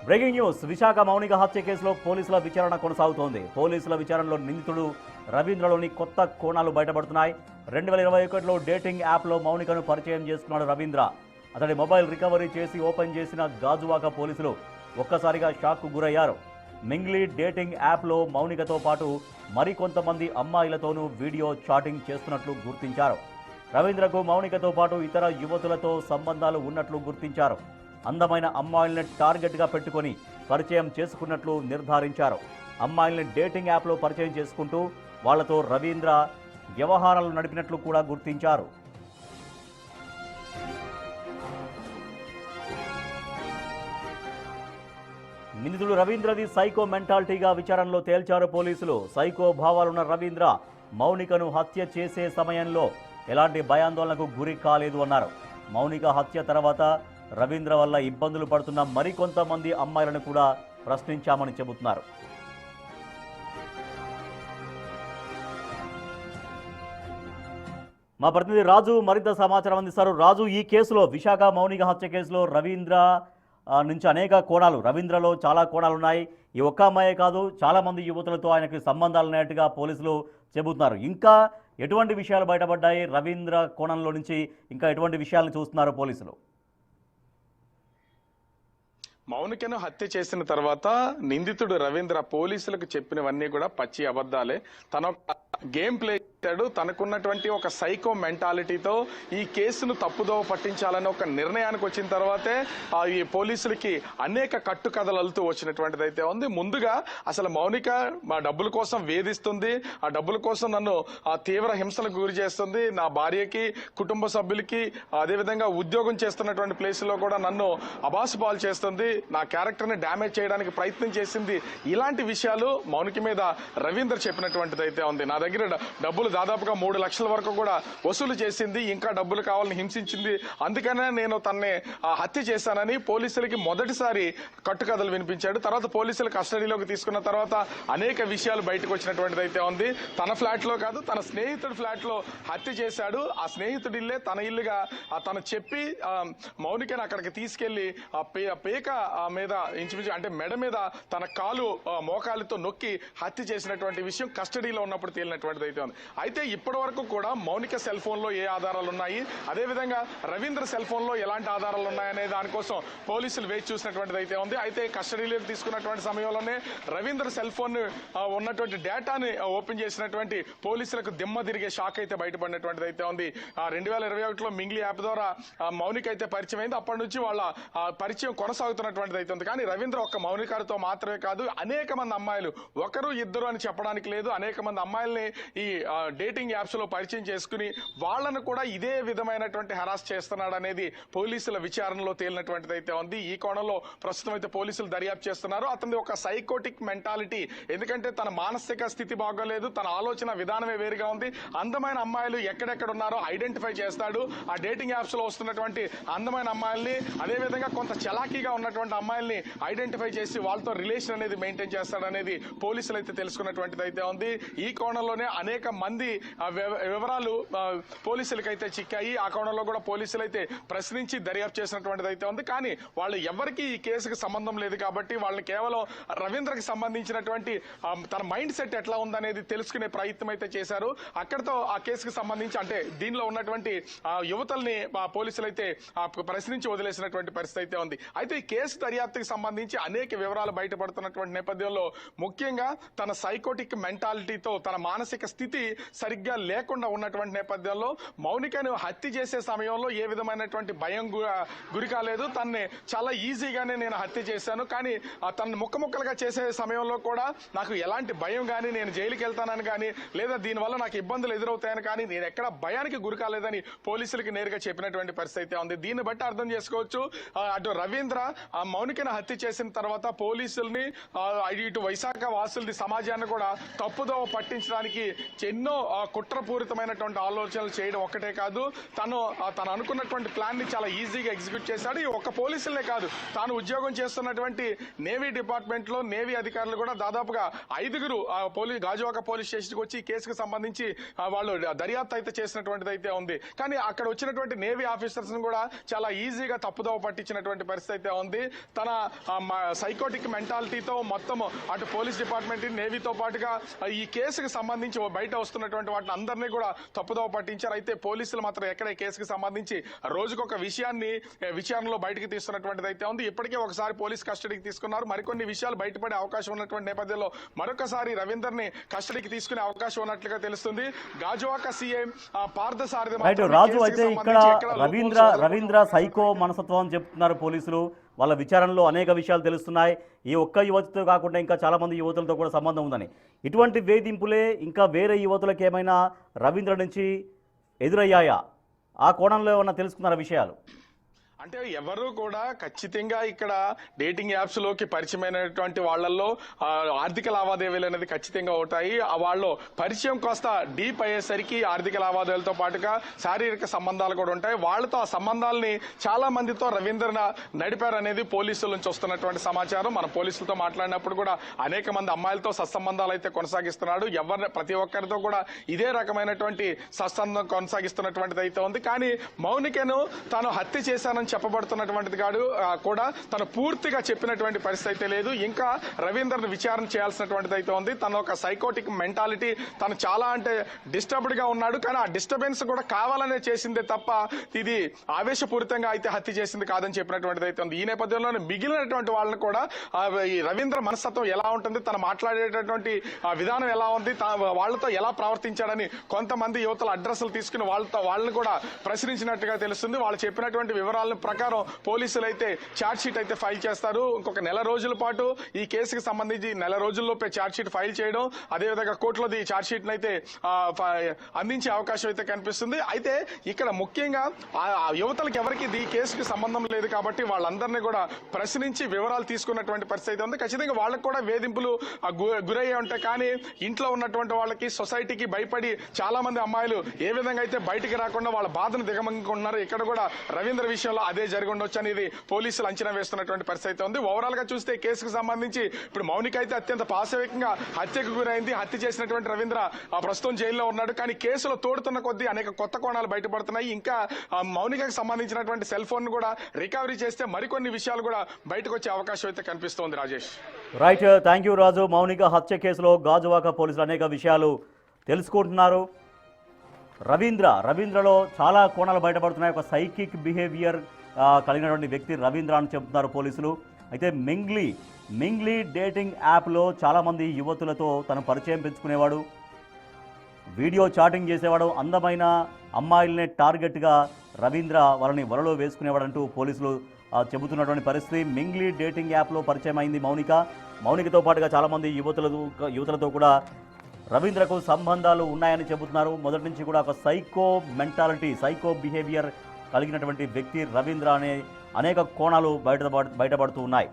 Breaking news. Visakha Mounika హత్య కేసులో పోలీసుల విచారణ కొనసాగుతోంది. పోలీసుల విచారణలో నిందితుడు రవీంద్రలోని కొత్త కోణాలు బయటపడుతున్నాయి. 2021లో డేటింగ్ యాప్లో మౌనికను పరిచయం చేసుకున్నాడు రవీంద్ర. అతడి మొబైల్ రికవరీ చేసి ఓపెన్ చేసిన గాజువాక పోలీసులు ఒక్కసారిగా షాక్కు గురయ్యారు. మింగ్లీ డేటింగ్ యాప్లో మౌనికతో పాటు మరికొంతమంది అమ్మాయిలతోనూ వీడియో చాటింగ్ చేస్తున్నట్లు గుర్తించారు. రవీంద్రకు మౌనికతో పాటు ఇతర యువతులతో సంబంధాలు ఉన్నట్లు గుర్తించారు. అందమైన అమ్మాయిల్ని టార్గెట్గా పెట్టుకొని పరిచయం చేసుకున్నట్లు నిర్ధారించారు. అమ్మాయిల్ని డేటింగ్ యాప్లో పరిచయం చేసుకుంటూ వాళ్లతో రవీంద్ర వ్యవహారాలు నడిపినట్లు కూడా గుర్తించారు. నిందితుడు రవీంద్రది సైకో మెంటాలిటీగా విచారణలో తేల్చారు పోలీసులు. సైకో భావాలున్న రవీంద్ర మౌనికను హత్య చేసే సమయంలో ఎలాంటి భయాందోళనకు గురి కాలేదు అన్నారు. మౌనిక హత్య తర్వాత రవీంద్ర వల్ల ఇబ్బందులు పడుతున్న మరికొంతమంది అమ్మాయిలను కూడా ప్రశ్నించామని చెబుతున్నారు. మా ప్రతినిధి రాజు మరింత సమాచారం అందిస్తారు. రాజు, ఈ కేసులో విశాఖ మౌనిక హత్య కేసులో రవీంద్ర నుంచి అనేక కోణాలు, రవీంద్రలో చాలా కోణాలు ఉన్నాయి. ఈ ఒక్క అమ్మాయే కాదు, చాలామంది యువతులతో ఆయనకి సంబంధాలు ఉన్నట్టుగా పోలీసులు చెబుతున్నారు. ఇంకా ఎటువంటి విషయాలు బయటపడ్డాయి? రవీంద్ర కోణంలో నుంచి ఇంకా ఎటువంటి విషయాలను చూస్తున్నారు పోలీసులు? మౌనికను హత్య చేసిన తర్వాత నిందితుడు రవీంద్ర పోలీసులకు చెప్పినవన్నీ కూడా పచ్చి అబద్ధాలే. తన గేమ్ ప్లే చేశాడు. తనకున్నటువంటి ఒక సైకో మెంటాలిటీతో ఈ కేసును తప్పుదోవ పట్టించాలని ఒక నిర్ణయానికి వచ్చిన తర్వాతే ఈ పోలీసులకి అనేక కట్టుకథలు అల్లుతూ వచ్చినటువంటిది అయితే ఉంది. ముందుగా అసలు మౌనిక మా డబ్బుల కోసం వేధిస్తుంది, ఆ డబ్బుల కోసం నన్ను తీవ్ర హింసలకు గురి చేస్తుంది, నా భార్యకి కుటుంబ సభ్యులకి అదేవిధంగా ఉద్యోగం చేస్తున్నటువంటి ప్లేసులో కూడా నన్ను అబాసుపాలు చేస్తుంది, నా క్యారెక్టర్ని డ్యామేజ్ చేయడానికి ప్రయత్నం చేసింది. ఇలాంటి విషయాలు మౌనిక మీద రవీంద్ర చెప్పినటువంటిది అయితే ఉంది. నా దగ్గర డబ్బులు దాదాపుగా 3 లక్షల వరకు కూడా వసూలు చేసింది, ఇంకా డబ్బులు కావాలని హింసించింది, అందుకనే నేను తనని హత్య చేశానని పోలీసులకి మొదటిసారి కట్టుకథలు వినిపించాడు. తర్వాత పోలీసులు కస్టడీలోకి తీసుకున్న తర్వాత అనేక విషయాలు బయటకు వచ్చినటువంటిది అయితే ఉంది. తన ఫ్లాట్ లో కాదు, తన స్నేహితుడి ఫ్లాట్ లో హత్య చేశాడు. ఆ స్నేహితుడి ఇల్లే తన ఇల్లుగా తను చెప్పి మౌనికని అక్కడికి తీసుకెళ్లి పేక మీద ఇంచుమించు అంటే మెడ మీద తన కాలు మోకాలితో నొక్కి హత్య చేసినటువంటి విషయం కస్టడీలో ఉన్నప్పుడు తేలినటువంటిది అయితే ఉంది. అయితే ఇప్పటి వరకు కూడా మౌనిక సెల్ ఫోన్ లో ఏ ఆధారాలు ఉన్నాయి, అదేవిధంగా రవీంద్ర సెల్ ఫోన్ లో ఎలాంటి ఆధారాలు ఉన్నాయనే దానికోసం పోలీసులు వేచి చూసినటువంటిది అయితే ఉంది. అయితే కస్టడీలోకి తీసుకున్నటువంటి సమయంలోనే రవీంద్ర సెల్ ఫోన్ ఉన్నటువంటి డేటాని ఓపెన్ చేసినటువంటి పోలీసులకు దిమ్మ తిరిగే షాక్ అయితే బయటపడినటువంటిది అయితే ఉంది. 2021లో మింగ్లీ యాప్ ద్వారా మౌనిక అయితే పరిచయం అయింది. అప్పటి నుంచి వాళ్ళ పరిచయం కొనసాగుతున్నటువంటిది అయితే ఉంది. కానీ రవీంద్ర ఒక్క మౌనికతో మాత్రమే కాదు, అనేక మంది అమ్మాయిలు, ఒకరు ఇద్దరు అని చెప్పడానికి లేదు, అనేక మంది అమ్మాయిల్ని ఈ డేటింగ్ యాప్స్ లో పరిచయం చేసుకుని వాళ్ళను కూడా ఇదే విధమైనటువంటి హెరాస్ చేస్తున్నాడు అనేది పోలీసుల విచారణలో తేలినటువంటిది అయితే ఉంది. ఈ కోణంలో ప్రస్తుతం అయితే పోలీసులు దర్యాప్తు చేస్తున్నారు. అతని ఒక సైకోటిక్ మెంటాలిటీ, ఎందుకంటే తన మానసిక స్థితి బాగోలేదు, తన ఆలోచన విధానమే వేరుగా ఉంది. అందమైన అమ్మాయిలు ఎక్కడెక్కడ ఉన్నారో ఐడెంటిఫై చేస్తాడు. ఆ డేటింగ్ యాప్స్ లో వస్తున్నటువంటి అందమైన అమ్మాయిల్ని, అదేవిధంగా కొంత చలాకీగా ఉన్నటువంటి అమ్మాయిల్ని ఐడెంటిఫై చేసి వాళ్ళతో రిలేషన్ అనేది మెయింటైన్ చేస్తాడు అనేది పోలీసులు అయితే తెలుసుకున్నటువంటిది అయితే ఉంది. ఈ కోణంలోనే అనేక మంది వివరాలు పోలీసులకు అయితే చిక్కాయి. ఆ కోణంలో కూడా పోలీసులు అయితే ప్రశ్నించి దర్యాప్తు చేసినటువంటిది అయితే ఉంది. కానీ వాళ్ళు ఎవరికి ఈ కేసుకు సంబంధం లేదు కాబట్టి వాళ్ళని కేవలం రవీంద్రకి సంబంధించినటువంటి తన మైండ్ సెట్ ఎట్లా ఉందనేది తెలుసుకునే ప్రయత్నం అయితే చేశారు. అక్కడితో ఆ కేసుకు సంబంధించి అంటే దీనిలో ఉన్నటువంటి యువతల్ని పోలీసులు అయితే ప్రశ్నించి వదిలేసినటువంటి పరిస్థితి అయితే ఉంది. అయితే ఈ కేసు దర్యాప్తుకి సంబంధించి అనేక వివరాలు బయటపడుతున్నటువంటి నేపథ్యంలో ముఖ్యంగా తన సైకోటిక్ మెంటాలిటీతో తన మానసిక స్థితి సరిగ్గా లేకుండా ఉన్నటువంటి నేపథ్యంలో మౌనికను హత్య చేసే సమయంలో ఏ విధమైనటువంటి భయం గురి కాలేదు. తనని చాలా ఈజీగానే నేను హత్య చేశాను, కానీ తనని ముక్కముక్కలుగా చేసే సమయంలో కూడా నాకు ఎలాంటి భయం కానీ, నేను జైలుకి వెళ్తానని కానీ, లేదా దీనివల్ల నాకు ఇబ్బందులు ఎదురవుతాయని కానీ నేను ఎక్కడ భయానికి గురి కాలేదని పోలీసులకి నేరుగా చెప్పినటువంటి పరిస్థితి ఉంది. దీన్ని బట్టి అర్థం చేసుకోవచ్చు, అటు రవీంద్ర మౌనికను హత్య చేసిన తర్వాత పోలీసుల్ని, ఇటు వైశాఖ వాసుల్ని, సమాజాన్ని కూడా తప్పుదోవ పట్టించడానికి ఎన్నో కుట్రపూరితమైనటువంటి ఆలోచనలు చేయడం ఒక్కటే కాదు, తను అనుకున్నటువంటి ప్లాన్ ని చాలా ఈజీగా ఎగ్జిక్యూట్ చేశాడు. ఈ ఒక్క పోలీసులే కాదు, తాను ఉద్యోగం చేస్తున్నటువంటి నేవీ డిపార్ట్మెంట్ లో నేవీ అధికారులు కూడా దాదాపుగా 5 గాజువాక పోలీస్ స్టేషన్ కి వచ్చి ఈ కేసుకు సంబంధించి వాళ్ళు దర్యాప్తు అయితే చేసినటువంటిది అయితే ఉంది. కానీ అక్కడ వచ్చినటువంటి నేవీ ఆఫీసర్స్ కూడా చాలా ఈజీగా తప్పుదోవ పట్టించినటువంటి పరిస్థితి అయితే ఉంది. తన సైకోటిక్ మెంటాలిటీతో మొత్తం అటు పోలీస్ డిపార్ట్మెంట్ నేవీతో పాటుగా ఈ కేసుకు సంబంధించి బయట వస్తున్నటువంటి వాటిని అందరినీ కూడా తప్పుదోవ పట్టించారు. అయితే పోలీసులు మాత్రం ఎక్కడ ఈ కేసుకు సంబంధించి రోజుకొక విషయాన్ని విచారణలో బయటకు తీస్తున్నటువంటిది అయితే ఉంది. ఇప్పటికే ఒకసారి పోలీస్ కస్టడీకి తీసుకున్నారు. మరికొన్ని విషయాలు బయటపడే అవకాశం ఉన్నటువంటి నేపథ్యంలో మరొకసారి రవీందర్ ని కస్టడీకి తీసుకునే అవకాశం ఉన్నట్లుగా తెలుస్తుంది. గాజువాక సీఎం పార్థసారథి రాజు అయితే ఇక్కడ రవీంద్ర సైకో మనస్తత్వం అని చెప్తున్నారు పోలీసులు. వాళ్ళ విచారణలో అనేక విషయాలు తెలుస్తున్నాయి. ఈ ఒక్క యువతితో కాకుండా ఇంకా చాలా మంది యువతులతో కూడా సంబంధం ఉందని. ఇటువంటి వేధింపులే ఇంకా వేరే యువతులకు ఏమైనా రవీంద్ర నుంచి ఎదురయ్యాయా? ఆ కోణంలో ఏమన్నా తెలుసుకున్నారా విషయాలు? అంటే ఎవరు కూడా ఖచ్చితంగా ఇక్కడ డేటింగ్ యాప్స్ లోకి పరిచయమైనటువంటి వాళ్ళల్లో ఆర్థిక లావాదేవీలు అనేది ఖచ్చితంగా ఉంటాయి. వాళ్ళు పరిచయం కాస్త డీప్ అయ్యేసరికి ఆర్థిక లావాదేవీలతో పాటుగా శారీరక సంబంధాలు కూడా ఉంటాయి. వాళ్ళతో ఆ సంబంధాలని చాలా మందితో రవీంద్ర నడిపారు అనేది పోలీసుల నుంచి వస్తున్నటువంటి సమాచారం. మన పోలీసులతో మాట్లాడినప్పుడు కూడా అనేక మంది అమ్మాయిలతో సత్సంబంధాలు అయితే కొనసాగిస్తున్నాడు. ప్రతి ఒక్కరితో కూడా ఇదే రకమైనటువంటి సత్సంబంధం కొనసాగిస్తున్నటువంటిది అయితే ఉంది. కానీ మౌనికను తాను హత్య చేశానని చెప్పబడుతున్నటువంటిది కూడా తను పూర్తిగా చెప్పినటువంటి పరిస్థితి అయితే లేదు. ఇంకా రవీందర్ను విచారణ చేయాల్సినటువంటిది అయితే ఉంది. తన ఒక సైకోటిక్ మెంటాలిటీ, తను చాలా అంటే డిస్టర్బ్డ్ గా ఉన్నాడు. కానీ ఆ డిస్టర్బెన్స్ కూడా కావాలనే చేసిందే తప్ప ఇది ఆవేశపూరితంగా అయితే హత్య చేసింది కాదని చెప్పినటువంటిది అయితే ఉంది. ఈ నేపథ్యంలో మిగిలినటువంటి వాళ్ళని కూడా ఈ రవీంద్ర మనస్తత్వం ఎలా ఉంటుంది, తను మాట్లాడేటటువంటి విధానం ఎలా ఉంది, వాళ్ళతో ఎలా ప్రవర్తించాడని కొంతమంది యువతల అడ్రస్లు తీసుకుని వాళ్ళని కూడా ప్రశ్నించినట్టుగా తెలుస్తుంది. వాళ్ళు చెప్పినటువంటి వివరాలను ప్రకారం పోలీసులు అయితే ఛార్జ్ షీట్ అయితే ఫైల్ చేస్తారు. ఇంకొక నెల రోజుల పాటు ఈ కేసుకి సంబంధించి నెల రోజుల్లోపే ఛార్జ్ షీట్ ఫైల్ చేయడం, అదేవిధంగా కోర్టులో ఈ ఛార్జ్ షీట్ అయితే అందించే అవకాశం అయితే కనిపిస్తుంది. అయితే ఇక్కడ ముఖ్యంగా యువతలకు ఎవరికి ఈ కేసుకి సంబంధం లేదు కాబట్టి వాళ్ళందరినీ కూడా ప్రశ్నించి వివరాలు తీసుకున్నటువంటి పరిస్థితి ఉంది. ఖచ్చితంగా వాళ్ళకు కూడా వేధింపులు గురయ్యే ఉంటాయి. కానీ ఇంట్లో ఉన్నటువంటి వాళ్ళకి, సొసైటీకి భయపడి చాలా మంది అమ్మాయిలు ఏ విధంగా అయితే బయటికి రాకుండా వాళ్ళ బాధను దిగమంగుకుంటున్నారు. ఇక్కడ కూడా రవీంద్ర విషయంలో అదే జరిగి ఉండొచ్చు అనేది పోలీసులు అంచనా వేస్తున్నటువంటి పరిస్థితి ఉంది. ఓవరాల్ గా చూస్తే కేసుకు సంబంధించి ఇప్పుడు మౌనిక అయితే అత్యంత పాశవికంగా హత్యకు గురైంది. హత్య చేసినటువంటి రవీంద్ర ప్రస్తుతం జైల్లో ఉన్నాడు. కానీ కేసులో తోడుతున్న కొద్దీ అనేక కొత్త కోణాలు బయటపడుతున్నాయి. ఇంకా మౌనికకు సంబంధించినటువంటి సెల్ ఫోన్ కూడా రికవరీ చేస్తే మరికొన్ని విషయాలు కూడా బయటకు వచ్చే అవకాశం అయితే కనిపిస్తోంది. రాజేష్, రైట్, థ్యాంక్ యూ రాజు. మౌనిక హత్య కేసులో గాజువాక పోలీసులు అనేక విషయాలు తెలుసుకుంటున్నారు. రవీంద్రలో చాలా కోణాలు బయటపడుతున్నాయి. ఒక సైకిక్ బిహేవియర్ కలిగినటువంటి వ్యక్తి రవీంద్ర అని చెబుతున్నారు పోలీసులు. అయితే మింగ్లీ డేటింగ్ యాప్లో చాలామంది యువతులతో తను పరిచయం పెంచుకునేవాడు, వీడియో చాటింగ్ చేసేవాడు, అందమైన అమ్మాయిలనే టార్గెట్గా రవీంద్ర వాళ్ళని వలలో వేసుకునేవాడంటూ పోలీసులు చెబుతున్నటువంటి పరిస్థితి. మింగ్లీ డేటింగ్ యాప్లో పరిచయం అయింది మౌనికతో పాటుగా చాలామంది యువతులతో కూడా రవీంద్రకు సంబంధాలు ఉన్నాయని చెబుతున్నారు. మొదటి నుంచి కూడా ఒక సైకో బిహేవియర్ కలిగినటువంటి వ్యక్తి రవీంద్ర అనే అనేక కోణాలు బయటపడుతూ ఉన్నాయి.